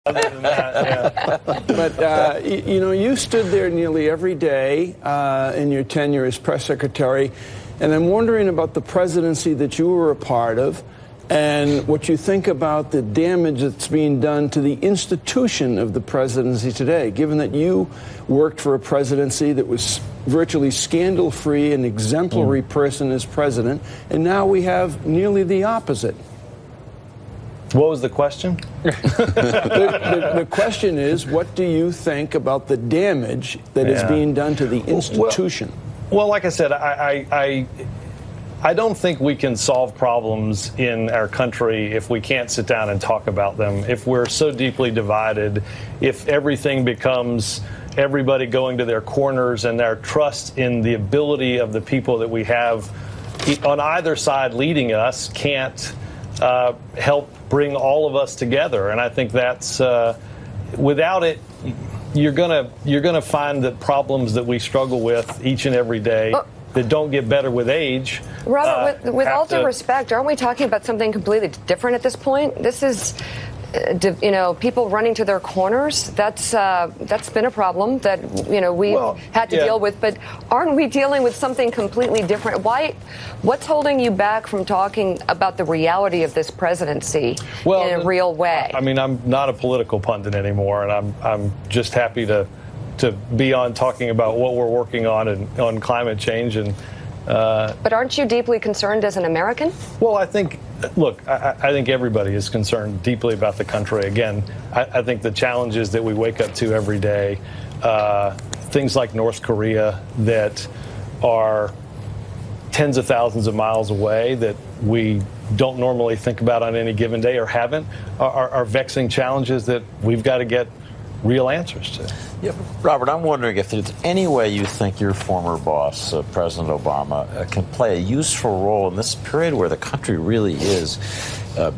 Other than that, yeah. But, you stood there nearly every day in your tenure as press secretary, and I'm wondering about the presidency that you were a part of and what you think about the damage that's being done to the institution of the presidency today, given that you worked for a presidency that was virtually scandal-free and exemplary person as president, and now we have nearly the opposite. What was the question? The question is, what do you think about the damage that is being done to the institution? Well, like I said, I don't think we can solve problems in our country if we can't sit down and talk about them. If we're so deeply divided, if everything becomes everybody going to their corners and their trust in the ability of the people that we have on either side leading us can't help bring all of us together. And I think that's without it, you're gonna find that problems that we struggle with each and every day that don't get better with age. Robert, with all due respect, aren't we talking about something completely different at this point? This is, people running to their corners. That's been a problem that we've had to deal with. But aren't we dealing with something completely different? What's holding you back from talking about the reality of this presidency in a real way? I mean, I'm not a political pundit anymore, and I'm just happy to be on talking about what we're working on climate change. And but aren't you deeply concerned as an American? Well, I think everybody is concerned deeply about the country. Again, I think the challenges that we wake up to every day, things like North Korea that are tens of thousands of miles away that we don't normally think about on any given day or haven't, are vexing challenges that we've got to get real answers to. Yeah, Robert, I'm wondering if there's any way you think your former boss, President Obama, can play a useful role in this period where the country really is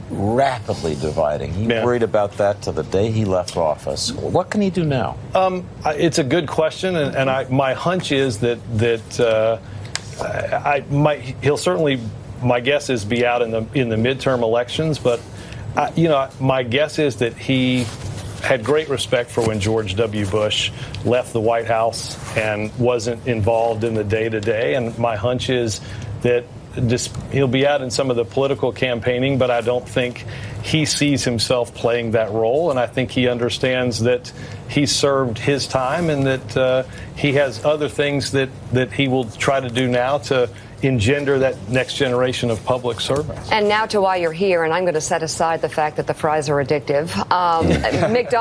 rapidly dividing. He worried about that to the day he left office. What can he do now? It's a good question, and my hunch is that he'll certainly, my guess is, be out in the midterm elections. But my guess is that he had great respect for when George W. Bush left the White House and wasn't involved in the day-to-day. And my hunch is that he'll be out in some of the political campaigning, but I don't think he sees himself playing that role. And I think he understands that he served his time and that he has other things that he will try to do now to engender that next generation of public servants. And now to why you're here, and I'm going to set aside the fact that the fries are addictive. McDonald's